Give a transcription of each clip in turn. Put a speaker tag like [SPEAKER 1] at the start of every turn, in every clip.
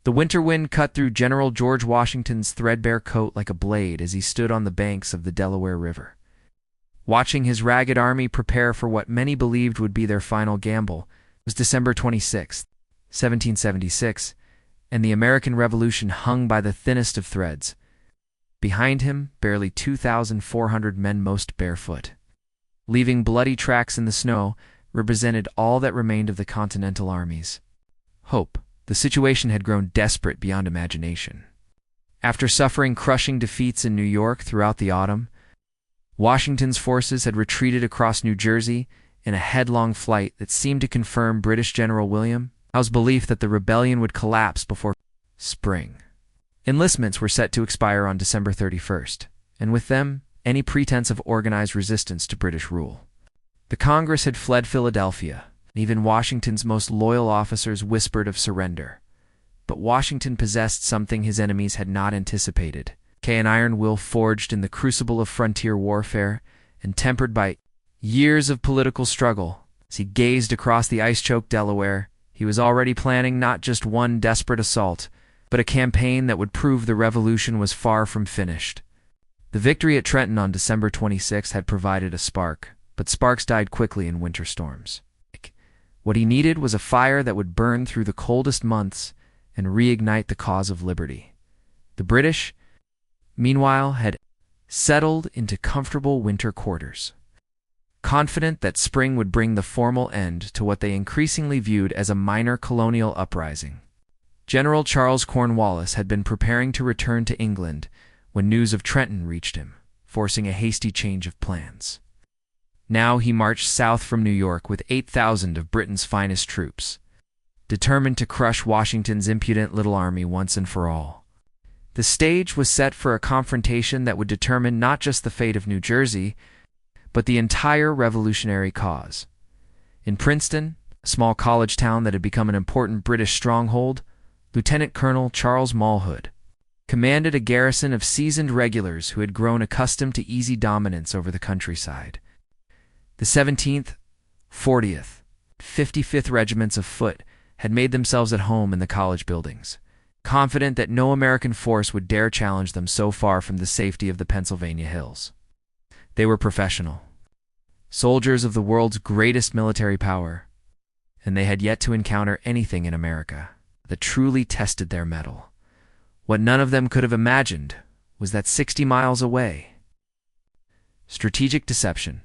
[SPEAKER 1] The winter wind cut through General George Washington's threadbare coat like a blade as he stood on the banks of the Delaware River. Watching his ragged army prepare for what many believed would be their final gamble, it was December 26, 1776, and the American Revolution hung by the thinnest of threads. Behind him, barely 2,400 men, most barefoot, leaving bloody tracks in the snow, represented all that remained of the Continental armies. Hope. The situation had grown desperate beyond imagination. After suffering crushing defeats in New York throughout the autumn, Washington's forces had retreated across New Jersey in a headlong flight that seemed to confirm British General William Howe's belief that the rebellion would collapse before spring. Enlistments were set to expire on December 31st, and with them, any pretense of organized resistance to British rule. The Congress had fled Philadelphia. Even Washington's most loyal officers whispered of surrender. But Washington possessed something his enemies had not anticipated, an iron will forged in the crucible of frontier warfare and tempered by years of political struggle. As he gazed across the ice-choked Delaware, he was already planning not just one desperate assault, but a campaign that would prove the Revolution was far from finished. The victory at Trenton on December 26 had provided a spark, but sparks died quickly in winter storms. What he needed was a fire that would burn through the coldest months and reignite the cause of liberty. The British, meanwhile, had settled into comfortable winter quarters, confident that spring would bring the formal end to what they increasingly viewed as a minor colonial uprising. General Charles Cornwallis had been preparing to return to England when news of Trenton reached him, forcing a hasty change of plans. Now he marched south from New York with 8,000 of Britain's finest troops, determined to crush Washington's impudent little army once and for all. The stage was set for a confrontation that would determine not just the fate of New Jersey, but the entire revolutionary cause. In Princeton, a small college town that had become an important British stronghold, Lieutenant Colonel Charles Mulhood commanded a garrison of seasoned regulars who had grown accustomed to easy dominance over the countryside. The 17th, 40th, 55th Regiments of Foot had made themselves at home in the college buildings, confident that no American force would dare challenge them so far from the safety of the Pennsylvania hills. They were professional, soldiers of the world's greatest military power, and they had yet to encounter anything in America that truly tested their mettle. What none of them could have imagined was that 60 miles away, strategic deception.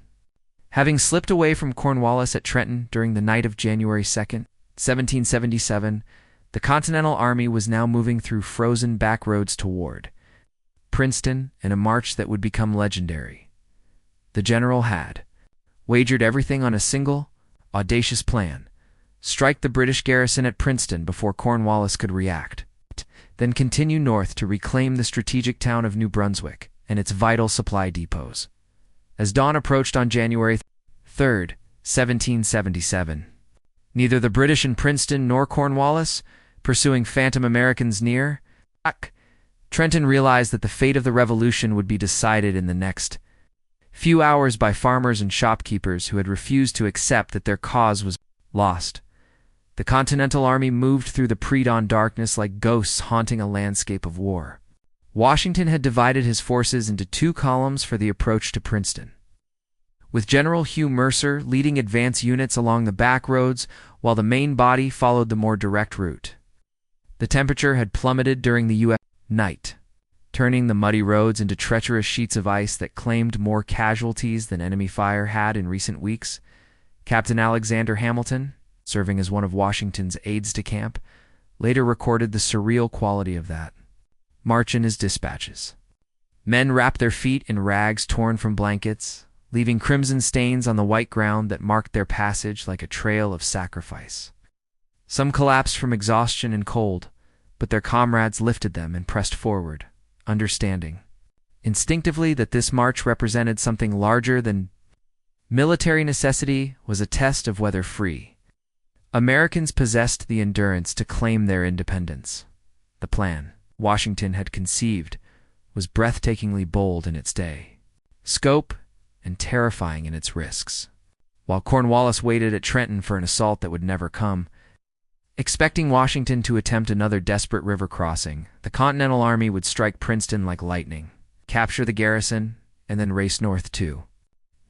[SPEAKER 1] Having slipped away from Cornwallis at Trenton during the night of January 2nd, 1777, the Continental Army was now moving through frozen back roads toward Princeton in a march that would become legendary. The general had wagered everything on a single, audacious plan: strike the British garrison at Princeton before Cornwallis could react, then continue north to reclaim the strategic town of New Brunswick and its vital supply depots. As dawn approached on January 3rd, 1777, neither the British in Princeton nor Cornwallis, pursuing phantom Americans near Trenton, realized that the fate of the Revolution would be decided in the next few hours by farmers and shopkeepers who had refused to accept that their cause was lost. The Continental Army moved through the pre-dawn darkness like ghosts haunting a landscape of war. Washington had divided his forces into two columns for the approach to Princeton, with General Hugh Mercer leading advance units along the back roads while the main body followed the more direct route. The temperature had plummeted during the U.S. night, turning the muddy roads into treacherous sheets of ice that claimed more casualties than enemy fire had in recent weeks. Captain Alexander Hamilton, serving as one of Washington's aides-de-camp, later recorded the surreal quality of that march in his dispatches. Men wrapped their feet in rags torn from blankets, leaving crimson stains on the white ground that marked their passage like a trail of sacrifice. Some collapsed from exhaustion and cold, but their comrades lifted them and pressed forward, understanding instinctively that this march represented something larger than military necessity, was a test of whether free Americans possessed the endurance to claim their independence. The plan Washington had conceived was breathtakingly bold in its day, scope, and terrifying in its risks. While Cornwallis waited at Trenton for an assault that would never come, Expecting Washington to attempt another desperate river crossing, the Continental Army would strike Princeton like lightning, capture the garrison, and then race north to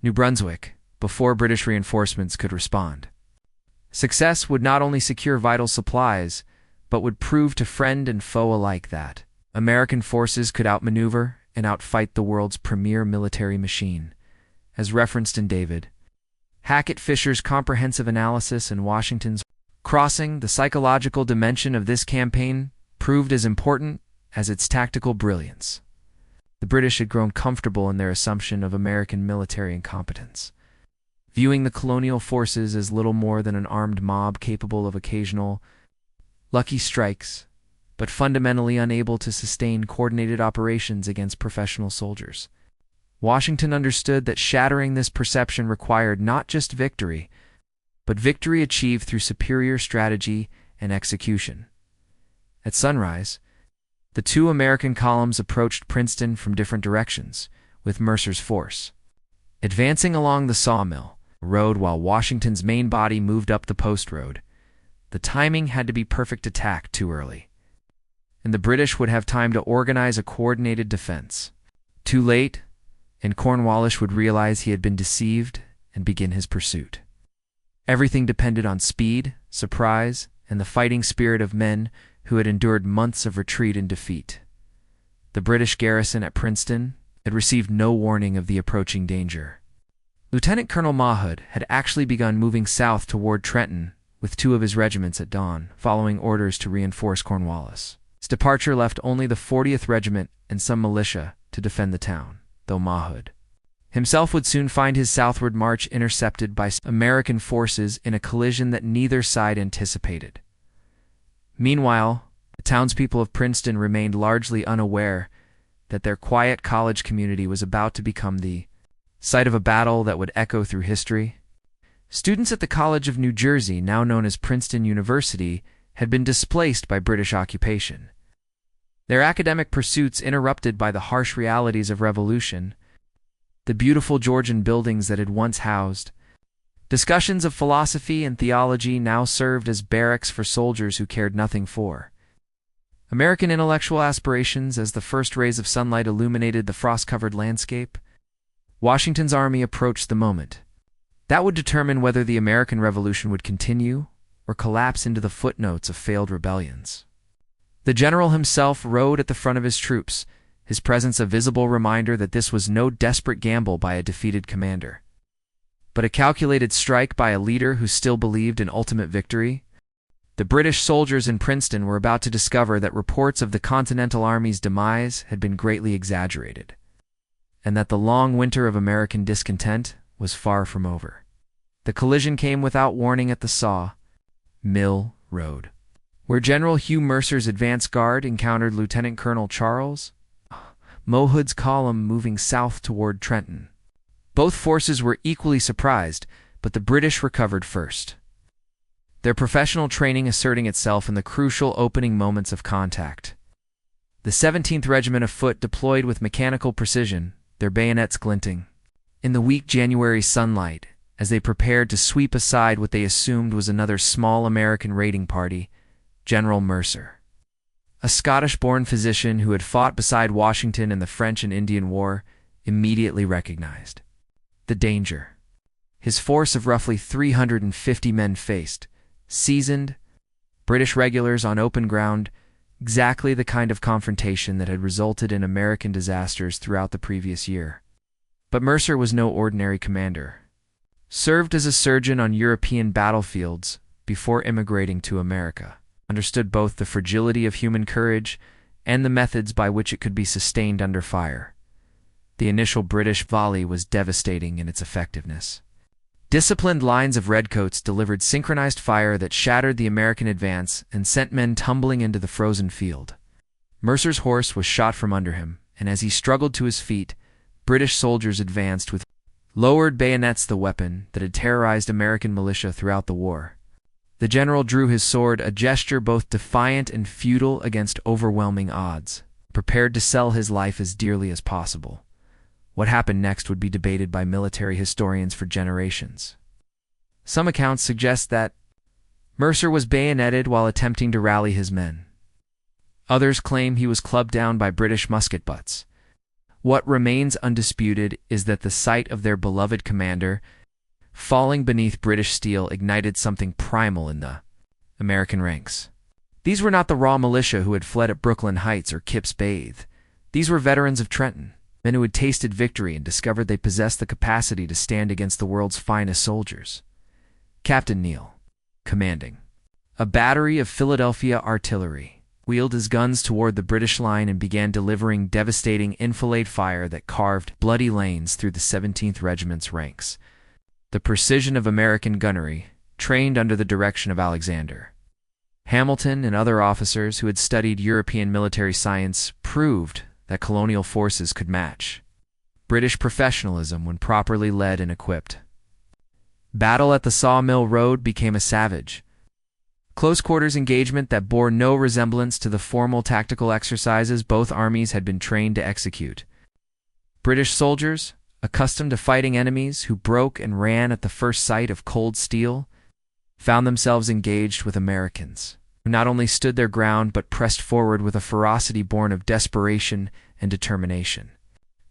[SPEAKER 1] New Brunswick before British reinforcements could respond. Success would not only secure vital supplies, but would prove to friend and foe alike that American forces could outmaneuver and outfight the world's premier military machine, as referenced in David Hackett Fisher's comprehensive analysis and Washington's crossing. The psychological dimension of this campaign proved as important as its tactical brilliance. The British had grown comfortable in their assumption of American military incompetence, viewing the colonial forces as little more than an armed mob capable of occasional lucky strikes, but fundamentally unable to sustain coordinated operations against professional soldiers. Washington understood that shattering this perception required not just victory, but victory achieved through superior strategy and execution. At sunrise, the two American columns approached Princeton from different directions, with Mercer's force advancing along the Sawmill Road while Washington's main body moved up the Post Road. The timing had to be perfect to attack too early, and the British would have time to organize a coordinated defense. Too late, and Cornwallis would realize he had been deceived and begin his pursuit. Everything depended on speed, surprise, and the fighting spirit of men who had endured months of retreat and defeat. The British garrison at Princeton had received no warning of the approaching danger. Lieutenant Colonel Mahood had actually begun moving south toward Trenton with two of his regiments at dawn, following orders to reinforce Cornwallis. His departure left only the 40th Regiment and some militia to defend the town, though Mahood himself would soon find his southward march intercepted by American forces in a collision that neither side anticipated. Meanwhile, the townspeople of Princeton remained largely unaware that their quiet college community was about to become the site of a battle that would echo through history. Students at the College of New Jersey, now known as Princeton University, had been displaced by British occupation. Their academic pursuits interrupted by the harsh realities of revolution. The beautiful Georgian buildings that had once housed discussions of philosophy and theology now served as barracks for soldiers who cared nothing for American intellectual aspirations. As the first rays of sunlight illuminated the frost-covered landscape, Washington's army approached the moment that would determine whether the American Revolution would continue or collapse into the footnotes of failed rebellions. The general himself rode at the front of his troops, his presence a visible reminder that this was no desperate gamble by a defeated commander, but a calculated strike by a leader who still believed in ultimate victory. The British soldiers in Princeton were about to discover that reports of the Continental Army's demise had been greatly exaggerated, and that the long winter of American discontent was far from over. The collision came without warning at the Saw Mill Road, where General Hugh Mercer's advance guard encountered Lieutenant Colonel Charles Mahood's column moving south toward Trenton. Both forces were equally surprised, but the British recovered first, their professional training asserting itself in the crucial opening moments of contact. The 17th Regiment of Foot deployed with mechanical precision, their bayonets glinting in the weak January sunlight, as they prepared to sweep aside what they assumed was another small American raiding party. General Mercer, a Scottish-born physician who had fought beside Washington in the French and Indian War, immediately recognized the danger his force of roughly 350 men faced. Seasoned British regulars on open ground, exactly the kind of confrontation that had resulted in American disasters throughout the previous year. But Mercer was no ordinary commander. Served as a surgeon on European battlefields before immigrating to America, understood both the fragility of human courage and the methods by which it could be sustained under fire. The initial British volley was devastating in its effectiveness. Disciplined lines of redcoats delivered synchronized fire that shattered the American advance and sent men tumbling into the frozen field. Mercer's horse was shot from under him, and as he struggled to his feet, British soldiers advanced with lowered bayonets, the weapon that had terrorized American militia throughout the war. The general drew his sword, a gesture both defiant and futile against overwhelming odds, prepared to sell his life as dearly as possible. What happened next would be debated by military historians for generations. Some accounts suggest that Mercer was bayoneted while attempting to rally his men. Others claim he was clubbed down by British musket butts. What remains undisputed is that the sight of their beloved commander falling beneath British steel ignited something primal in the American ranks. These were not the raw militia who had fled at Brooklyn Heights or Kip's Bathe. These were veterans of Trenton, men who had tasted victory and discovered they possessed the capacity to stand against the world's finest soldiers. Captain Neal, commanding a battery of Philadelphia artillery, wheeled his guns toward the British line and began delivering devastating enfilade fire that carved bloody lanes through the 17th Regiment's ranks. The precision of American gunnery, trained under the direction of Alexander Hamilton and other officers who had studied European military science, proved that colonial forces could match British professionalism when properly led and equipped. Battle at the Sawmill Road became a savage, close-quarters engagement that bore no resemblance to the formal tactical exercises both armies had been trained to execute. British soldiers, accustomed to fighting enemies who broke and ran at the first sight of cold steel, found themselves engaged with Americans who not only stood their ground but pressed forward with a ferocity born of desperation and determination.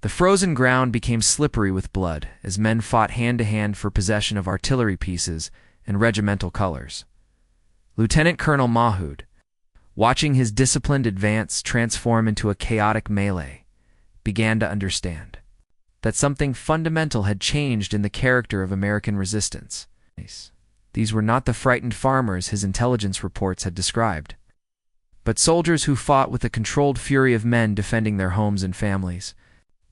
[SPEAKER 1] The frozen ground became slippery with blood as men fought hand-to-hand for possession of artillery pieces and regimental colors. Lieutenant Colonel Mahood, watching his disciplined advance transform into a chaotic melee, began to understand that something fundamental had changed in the character of American resistance. These were not the frightened farmers his intelligence reports had described, but soldiers who fought with the controlled fury of men defending their homes and families.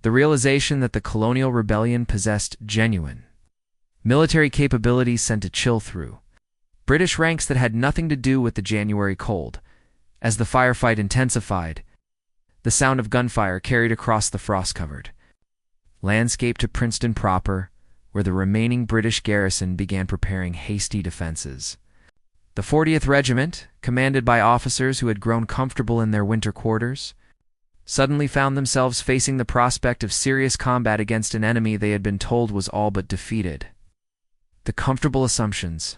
[SPEAKER 1] The realization that the colonial rebellion possessed genuine military capabilities sent a chill through British ranks that had nothing to do with the January cold. As the firefight intensified, the sound of gunfire carried across the frost-covered landscape to Princeton proper, where the remaining British garrison began preparing hasty defenses. The 40th Regiment, commanded by officers who had grown comfortable in their winter quarters, suddenly found themselves facing the prospect of serious combat against an enemy they had been told was all but defeated. The comfortable assumptions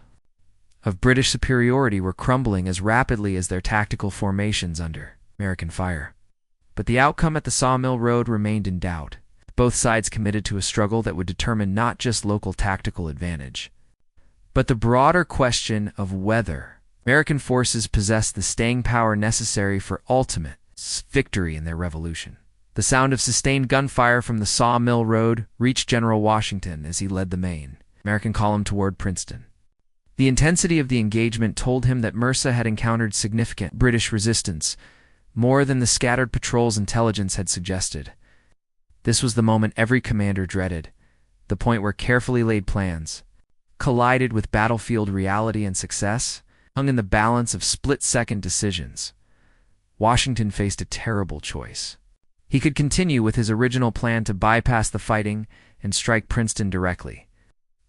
[SPEAKER 1] of British superiority were crumbling as rapidly as their tactical formations under American fire. But the outcome at the Sawmill Road remained in doubt. Both sides committed to a struggle that would determine not just local tactical advantage, but the broader question of whether American forces possessed the staying power necessary for ultimate victory in their revolution. The sound of sustained gunfire from the Sawmill Road reached General Washington as he led the main American column toward Princeton. The intensity of the engagement told him that Mercer had encountered significant British resistance, more than the scattered patrols intelligence had suggested. This was the moment every commander dreaded, the point where carefully laid plans collided with battlefield reality, and success hung in the balance of split-second decisions. Washington faced a terrible choice. He could continue with his original plan to bypass the fighting and strike Princeton directly,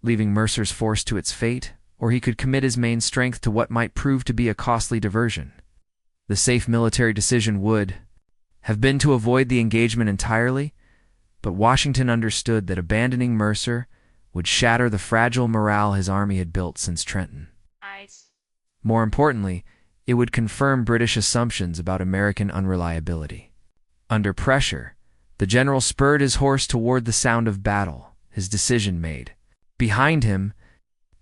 [SPEAKER 1] leaving Mercer's force to its fate, or he could commit his main strength to what might prove to be a costly diversion. The safe military decision would have been to avoid the engagement entirely, but Washington understood that abandoning Mercer would shatter the fragile morale his army had built since Trenton. More importantly, it would confirm British assumptions about American unreliability. Under pressure, the general spurred his horse toward the sound of battle, his decision made. Behind him,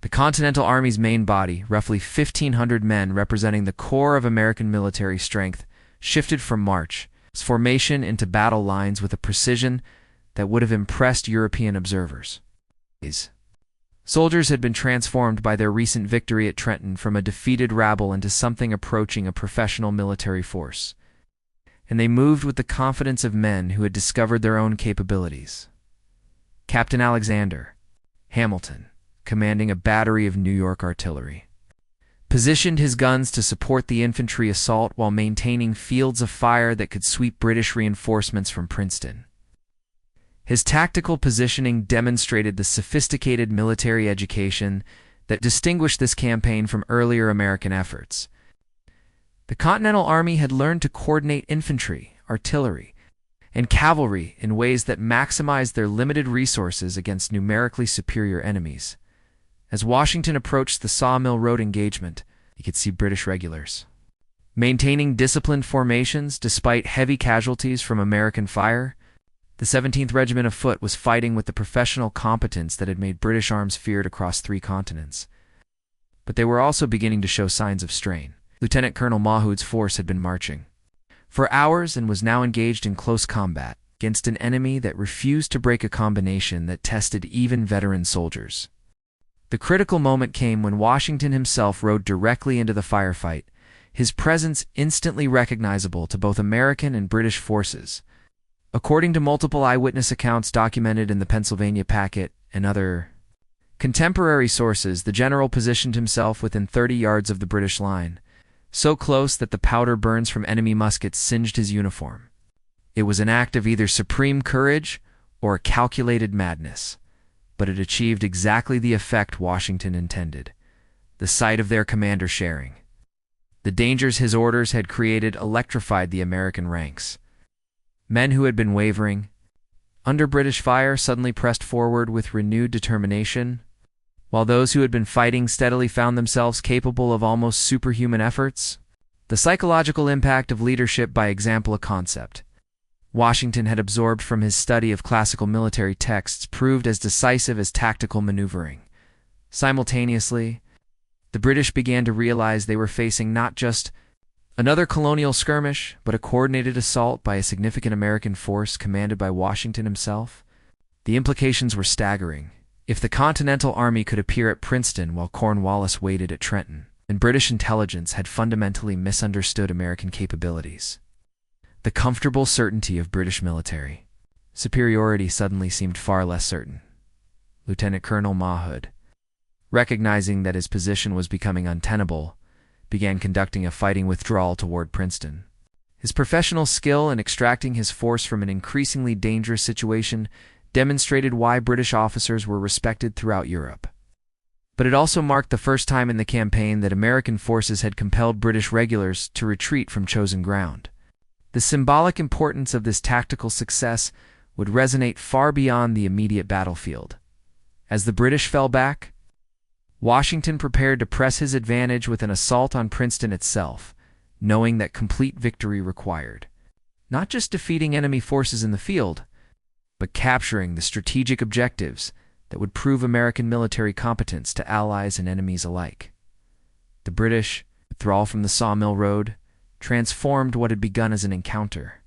[SPEAKER 1] the Continental Army's main body, roughly 1,500 men representing the core of American military strength, shifted from march, its formation into battle lines with a precision that would have impressed European observers. Soldiers had been transformed by their recent victory at Trenton from a defeated rabble into something approaching a professional military force, and they moved with the confidence of men who had discovered their own capabilities. Captain Alexander Hamilton, commanding a battery of New York artillery, positioned his guns to support the infantry assault while maintaining fields of fire that could sweep British reinforcements from Princeton. His tactical positioning demonstrated the sophisticated military education that distinguished this campaign from earlier American efforts. The Continental Army had learned to coordinate infantry, artillery, and cavalry in ways that maximized their limited resources against numerically superior enemies. As Washington approached the Sawmill Road engagement, You could see British regulars maintaining disciplined formations despite heavy casualties from American fire. The 17th Regiment of Foot was fighting with the professional competence that had made British arms feared across 3 continents. But they were also beginning to show signs of strain. Lieutenant Colonel Mahood's force had been marching for hours and was now engaged in close combat against an enemy that refused to break a combination that tested even veteran soldiers. The critical moment came when Washington himself rode directly into the firefight, his presence instantly recognizable to both American and British forces. According to multiple eyewitness accounts documented in the Pennsylvania Packet and other contemporary sources, the general positioned himself within 30 yards of the British line, so close that the powder burns from enemy muskets singed his uniform. It was an act of either supreme courage or calculated madness, but it achieved exactly the effect Washington intended. The sight of their commander sharing the dangers his orders had created electrified the American ranks. Men who had been wavering under British fire suddenly pressed forward with renewed determination, while those who had been fighting steadily found themselves capable of almost superhuman efforts. The psychological impact of leadership by example, a concept Washington had absorbed from his study of classical military texts, proved as decisive as tactical maneuvering. Simultaneously, the British began to realize they were facing not just another colonial skirmish, but a coordinated assault by a significant American force commanded by Washington himself. The implications were staggering. If the Continental Army could appear at Princeton while Cornwallis waited at Trenton, then British intelligence had fundamentally misunderstood American capabilities. The comfortable certainty of British military superiority suddenly seemed far less certain. Lieutenant Colonel Mahood, recognizing that his position was becoming untenable, began conducting a fighting withdrawal toward Princeton. His professional skill in extracting his force from an increasingly dangerous situation demonstrated why British officers were respected throughout Europe. But it also marked the first time in the campaign that American forces had compelled British regulars to retreat from chosen ground. The symbolic importance of this tactical success would resonate far beyond the immediate battlefield. As the British fell back, Washington prepared to press his advantage with an assault on Princeton itself, knowing that complete victory required not just defeating enemy forces in the field, but capturing the strategic objectives that would prove American military competence to allies and enemies alike. The British withdrawal from the Sawmill Road transformed what had begun as an encounter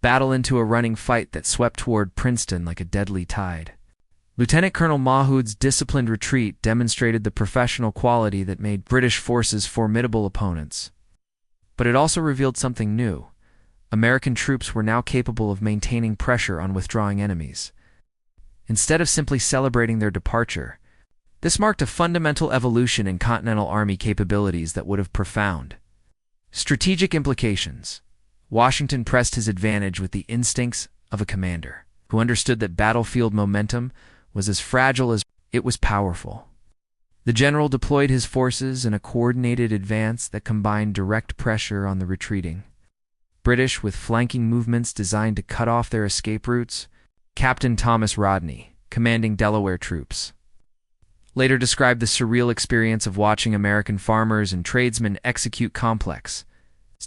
[SPEAKER 1] battle into a running fight that swept toward Princeton like a deadly tide. Lieutenant Colonel Mahood's disciplined retreat demonstrated the professional quality that made British forces formidable opponents. But it also revealed something new. American troops were now capable of maintaining pressure on withdrawing enemies. Instead of simply celebrating their departure, this marked a fundamental evolution in Continental Army capabilities that would have profound strategic implications. Washington pressed his advantage with the instincts of a commander who understood that battlefield momentum was as fragile as it was powerful. The general deployed his forces in a coordinated advance that combined direct pressure on the retreating British with flanking movements designed to cut off their escape routes. Captain Thomas Rodney, commanding Delaware troops, later described the surreal experience of watching American farmers and tradesmen execute complex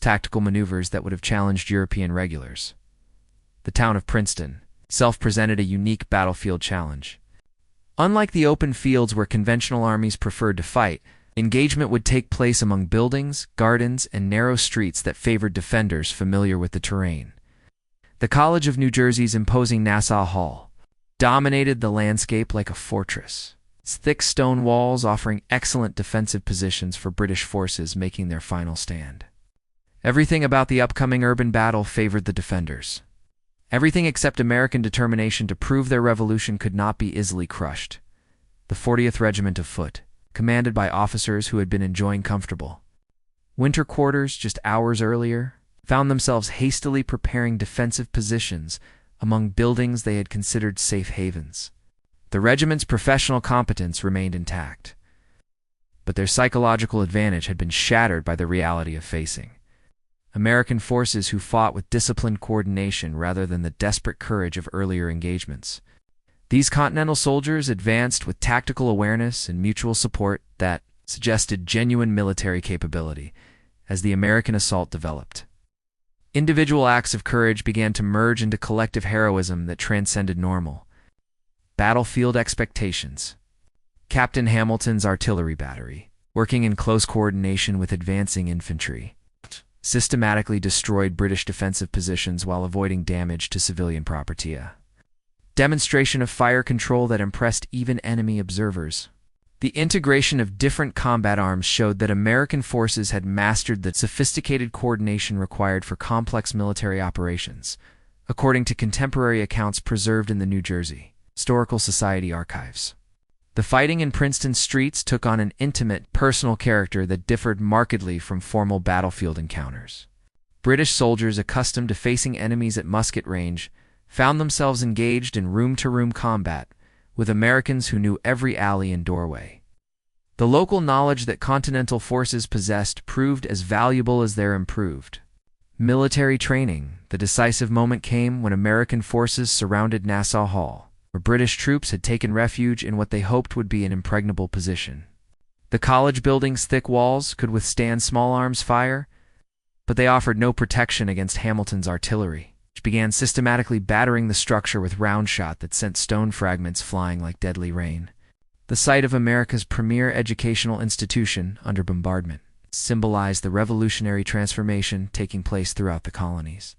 [SPEAKER 1] tactical maneuvers that would have challenged European regulars. The town of Princeton itself presented a unique battlefield challenge. Unlike the open fields where conventional armies preferred to fight, engagement would take place among buildings, gardens, and narrow streets that favored defenders familiar with the terrain. The College of New Jersey's imposing Nassau Hall dominated the landscape like a fortress, its thick stone walls offering excellent defensive positions for British forces making their final stand. Everything about the upcoming urban battle favored the defenders. Everything except American determination to prove their revolution could not be easily crushed. The 40th Regiment of Foot, commanded by officers who had been enjoying comfortable winter quarters just hours earlier, found themselves hastily preparing defensive positions among buildings they had considered safe havens. The regiment's professional competence remained intact, but their psychological advantage had been shattered by the reality of facing American forces who fought with disciplined coordination rather than the desperate courage of earlier engagements. These Continental soldiers advanced with tactical awareness and mutual support that suggested genuine military capability as the American assault developed. Individual acts of courage began to merge into collective heroism that transcended normal battlefield expectations. Captain Hamilton's artillery battery, working in close coordination with advancing infantry, systematically destroyed British defensive positions while avoiding damage to civilian property. A demonstration of fire control that impressed even enemy observers. The integration of different combat arms showed that American forces had mastered the sophisticated coordination required for complex military operations, according to contemporary accounts preserved in the New Jersey Historical Society archives. The fighting in Princeton streets took on an intimate, personal character that differed markedly from formal battlefield encounters. British soldiers accustomed to facing enemies at musket range found themselves engaged in room-to-room combat with Americans who knew every alley and doorway. The local knowledge that Continental forces possessed proved as valuable as their improved military training. The decisive moment came when American forces surrounded Nassau Hall, where British troops had taken refuge in what they hoped would be an impregnable position. The college building's thick walls could withstand small arms fire, but they offered no protection against Hamilton's artillery, which began systematically battering the structure with round shot that sent stone fragments flying like deadly rain. The site of America's premier educational institution under bombardment symbolized the revolutionary transformation taking place throughout the colonies.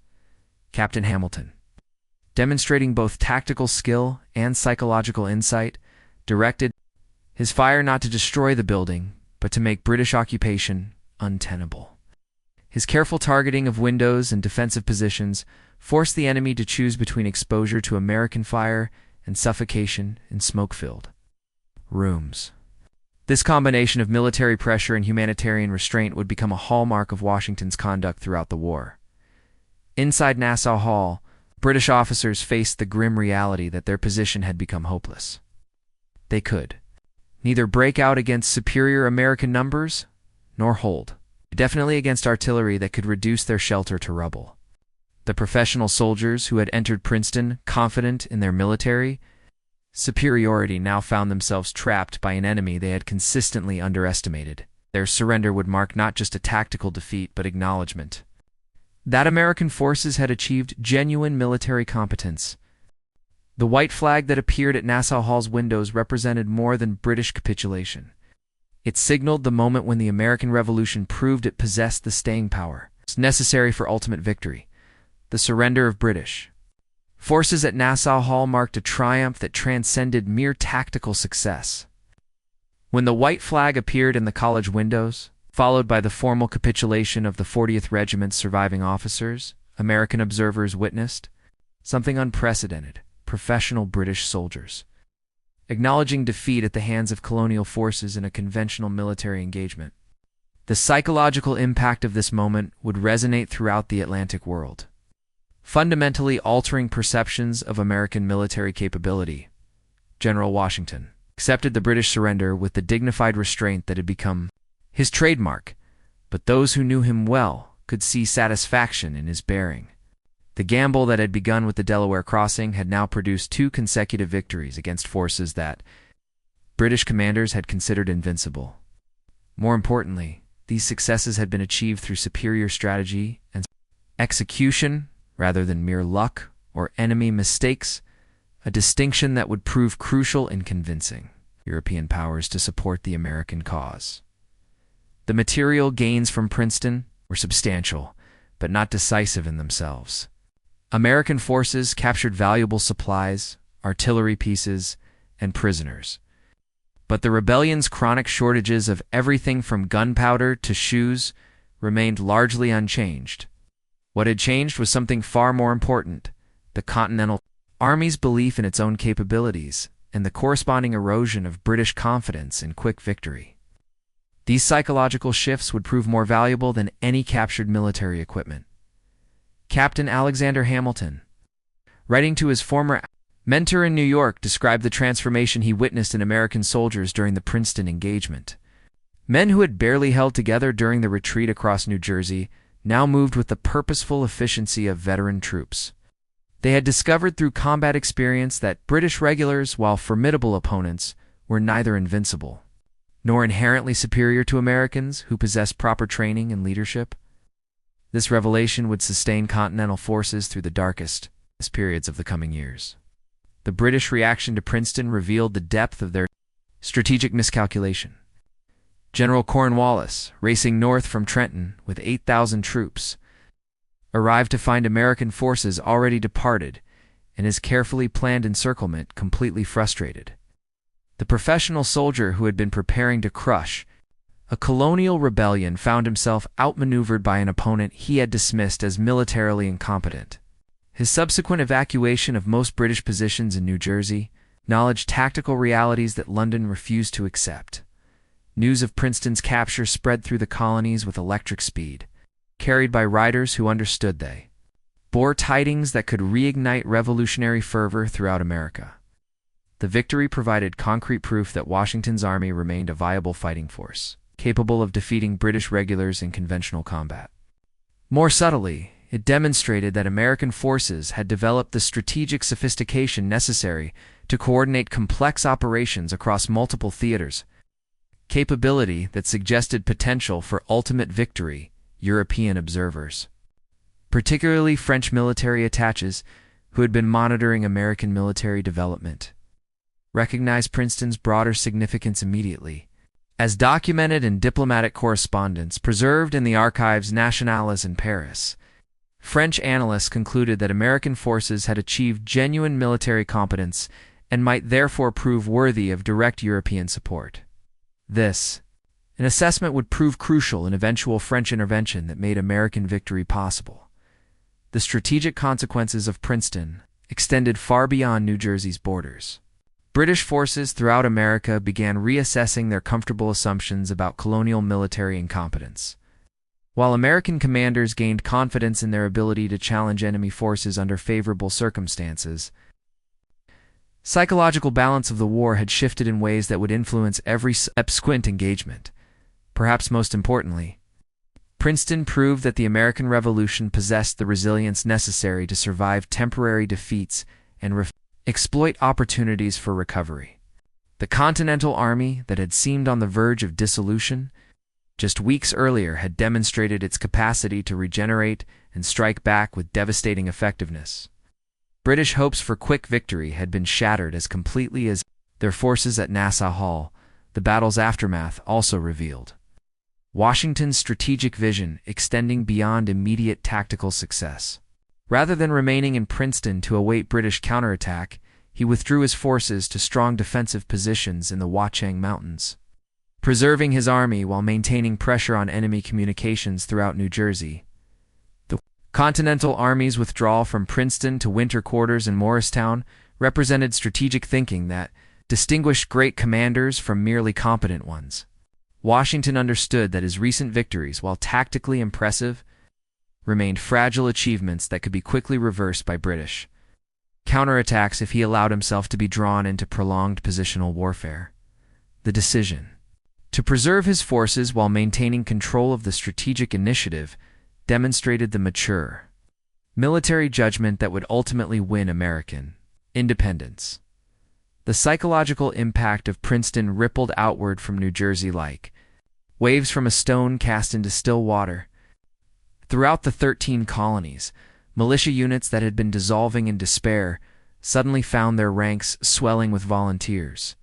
[SPEAKER 1] Captain Hamilton, demonstrating both tactical skill and psychological insight, directed his fire not to destroy the building, but to make British occupation untenable. His careful targeting of windows and defensive positions forced the enemy to choose between exposure to American fire and suffocation in smoke-filled rooms. This combination of military pressure and humanitarian restraint would become a hallmark of Washington's conduct throughout the war. Inside Nassau Hall, British officers faced the grim reality that their position had become hopeless. They could neither break out against superior American numbers, nor hold, definitely against artillery that could reduce their shelter to rubble. The professional soldiers who had entered Princeton confident in their military superiority now found themselves trapped by an enemy they had consistently underestimated. Their surrender would mark not just a tactical defeat, but acknowledgement that American forces had achieved genuine military competence. The white flag that appeared at Nassau Hall's windows represented more than British capitulation. It signaled the moment when the American Revolution proved it possessed the staying power necessary for ultimate victory. The surrender of British forces at Nassau Hall marked a triumph that transcended mere tactical success. When the white flag appeared in the college windows, followed by the formal capitulation of the 40th Regiment's surviving officers, American observers witnessed something unprecedented: professional British soldiers acknowledging defeat at the hands of colonial forces in a conventional military engagement. The psychological impact of this moment would resonate throughout the Atlantic world, fundamentally altering perceptions of American military capability. General Washington accepted the British surrender with the dignified restraint that had become his trademark, but those who knew him well could see satisfaction in his bearing. The gamble that had begun with the Delaware crossing had now produced 2 consecutive victories against forces that British commanders had considered invincible. More importantly, these successes had been achieved through superior strategy and execution rather than mere luck or enemy mistakes, a distinction that would prove crucial in convincing European powers to support the American cause. The material gains from Princeton were substantial, but not decisive in themselves. American forces captured valuable supplies, artillery pieces, and prisoners. But the rebellion's chronic shortages of everything from gunpowder to shoes remained largely unchanged. What had changed was something far more important: the Continental Army's belief in its own capabilities and the corresponding erosion of British confidence in quick victory. These psychological shifts would prove more valuable than any captured military equipment. Captain Alexander Hamilton, writing to his former mentor in New York, described the transformation he witnessed in American soldiers during the Princeton engagement. Men who had barely held together during the retreat across New Jersey now moved with the purposeful efficiency of veteran troops. They had discovered through combat experience that British regulars, while formidable opponents, were neither invincible nor inherently superior to Americans who possess proper training and leadership. This revelation would sustain Continental forces through the darkest periods of the coming years. The British reaction to Princeton revealed the depth of their strategic miscalculation. General Cornwallis, racing north from Trenton with 8,000 troops, arrived to find American forces already departed and his carefully planned encirclement completely frustrated. The professional soldier who had been preparing to crush a colonial rebellion found himself outmaneuvered by an opponent he had dismissed as militarily incompetent. His subsequent evacuation of most British positions in New Jersey acknowledged tactical realities that London refused to accept. News of Princeton's capture spread through the colonies with electric speed, carried by writers who understood they bore tidings that could reignite revolutionary fervor throughout America. The victory provided concrete proof that Washington's army remained a viable fighting force, capable of defeating British regulars in conventional combat. More subtly, it demonstrated that American forces had developed the strategic sophistication necessary to coordinate complex operations across multiple theaters, capability that suggested potential for ultimate victory. European observers, particularly French military attaches who had been monitoring American military development, recognized Princeton's broader significance immediately. As documented in diplomatic correspondence preserved in the Archives nationales in Paris, French analysts concluded that American forces had achieved genuine military competence and might therefore prove worthy of direct European support. An assessment would prove crucial in eventual French intervention that made American victory possible. The strategic consequences of Princeton extended far beyond New Jersey's borders. British forces throughout America began reassessing their comfortable assumptions about colonial military incompetence. While American commanders gained confidence in their ability to challenge enemy forces under favorable circumstances, psychological balance of the war had shifted in ways that would influence every subsequent engagement. Perhaps most importantly, Princeton proved that the American Revolution possessed the resilience necessary to survive temporary defeats and exploit opportunities for recovery. The Continental Army that had seemed on the verge of dissolution just weeks earlier had demonstrated its capacity to regenerate and strike back with devastating effectiveness. British hopes for quick victory had been shattered as completely as their forces at Nassau Hall, the battle's aftermath, also revealed. Washington's strategic vision extending beyond immediate tactical success. Rather than remaining in Princeton to await British counterattack, he withdrew his forces to strong defensive positions in the Watchung Mountains, preserving his army while maintaining pressure on enemy communications throughout New Jersey. The Continental Army's withdrawal from Princeton to winter quarters in Morristown represented strategic thinking that distinguished great commanders from merely competent ones. Washington understood that his recent victories, while tactically impressive, remained fragile achievements that could be quickly reversed by British counterattacks if he allowed himself to be drawn into prolonged positional warfare. The decision to preserve his forces while maintaining control of the strategic initiative demonstrated the mature military judgment that would ultimately win American independence. The psychological impact of Princeton rippled outward from New Jersey like waves from a stone cast into still water. Throughout the 13 colonies, militia units that had been dissolving in despair suddenly found their ranks swelling with volunteers,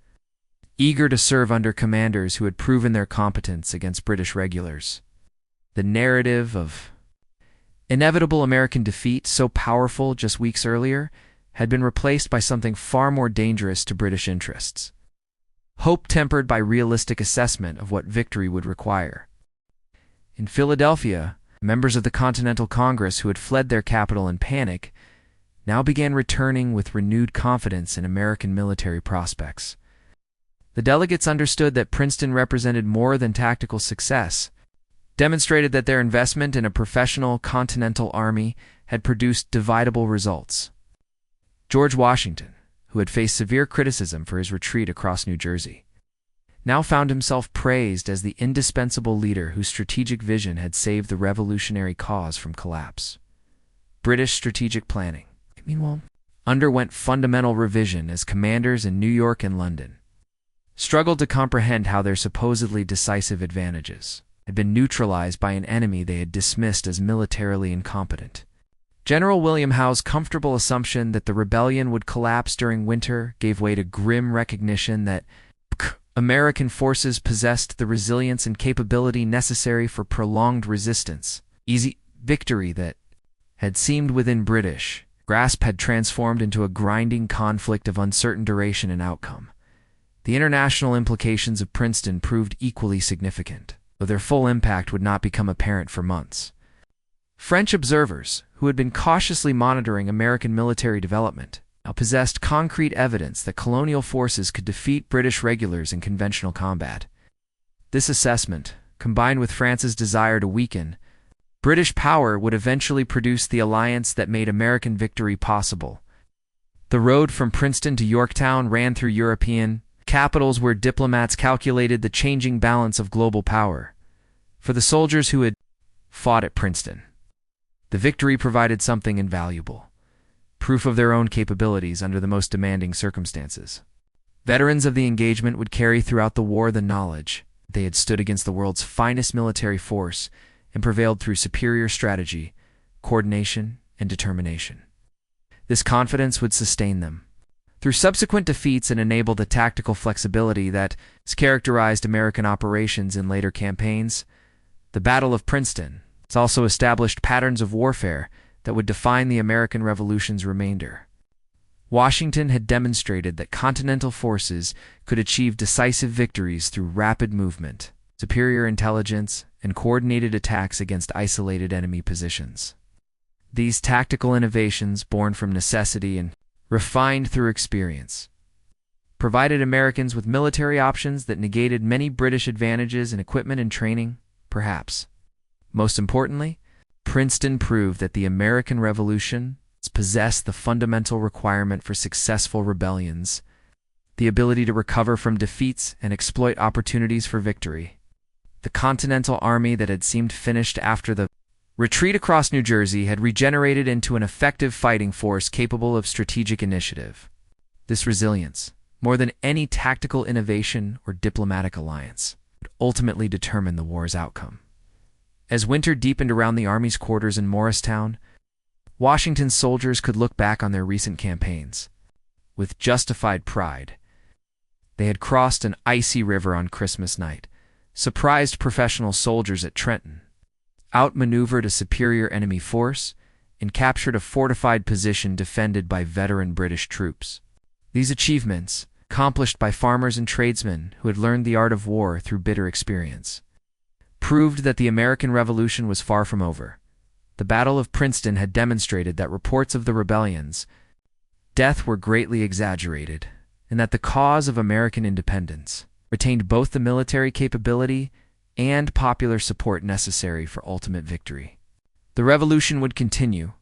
[SPEAKER 1] eager to serve under commanders who had proven their competence against British regulars. The narrative of inevitable American defeat, so powerful just weeks earlier, had been replaced by something far more dangerous to British interests. Hope tempered by realistic assessment of what victory would require. In Philadelphia, members of the Continental Congress who had fled their capital in panic now began returning with renewed confidence in American military prospects. The delegates understood that Princeton represented more than tactical success, demonstrated that their investment in a professional Continental Army had produced dividable results. George Washington, who had faced severe criticism for his retreat across New Jersey, now found himself praised as the indispensable leader whose strategic vision had saved the revolutionary cause from collapse. British strategic planning, meanwhile, underwent fundamental revision as commanders in New York and London. struggled to comprehend how their supposedly decisive advantages had been neutralized by an enemy they had dismissed as militarily incompetent. General William Howe's comfortable assumption that the rebellion would collapse during winter gave way to grim recognition that American forces possessed the resilience and capability necessary for prolonged resistance. Easy victory that had seemed within British grasp had transformed into a grinding conflict of uncertain duration and outcome. The international implications of Princeton proved equally significant, though their full impact would not become apparent for months. French observers, who had been cautiously monitoring American military development, now possessed concrete evidence that colonial forces could defeat British regulars in conventional combat. This assessment, combined with France's desire to weaken British power, would eventually produce the alliance that made American victory possible. The road from Princeton to Yorktown ran through European capitals where diplomats calculated the changing balance of global power. For the soldiers who had fought at Princeton, the victory provided something invaluable: proof of their own capabilities under the most demanding circumstances. Veterans of the engagement would carry throughout the war the knowledge they had stood against the world's finest military force and prevailed through superior strategy, coordination, and determination. This confidence would sustain them through subsequent defeats and enable the tactical flexibility that has characterized American operations in later campaigns. The Battle of Princeton has also established patterns of warfare that would define the American Revolution's remainder. Washington had demonstrated that continental forces could achieve decisive victories through rapid movement, superior intelligence, and coordinated attacks against isolated enemy positions. These tactical innovations, born from necessity and refined through experience, provided Americans with military options that negated many British advantages in equipment and training. Perhaps most importantly, Princeton proved that the American Revolution possessed the fundamental requirement for successful rebellions: the ability to recover from defeats and exploit opportunities for victory. The Continental Army that had seemed finished after the retreat across New Jersey had regenerated into an effective fighting force capable of strategic initiative. This resilience, more than any tactical innovation or diplomatic alliance, would ultimately determine the war's outcome. As winter deepened around the Army's quarters in Morristown, Washington's soldiers could look back on their recent campaigns with justified pride. They had crossed an icy river on Christmas night, surprised professional soldiers at Trenton, outmaneuvered a superior enemy force, and captured a fortified position defended by veteran British troops. These achievements, accomplished by farmers and tradesmen who had learned the art of war through bitter experience, proved that the American Revolution was far from over. The Battle of Princeton had demonstrated that reports of the rebellion's death were greatly exaggerated, and that the cause of American independence retained both the military capability and popular support necessary for ultimate victory. The revolution would continue,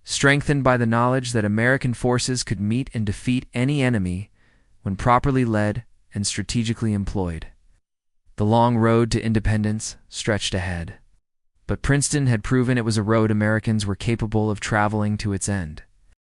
[SPEAKER 1] strengthened by the knowledge that American forces could meet and defeat any enemy when properly led and strategically employed. The long road to independence stretched ahead, but Princeton had proven it was a road Americans were capable of traveling to its end.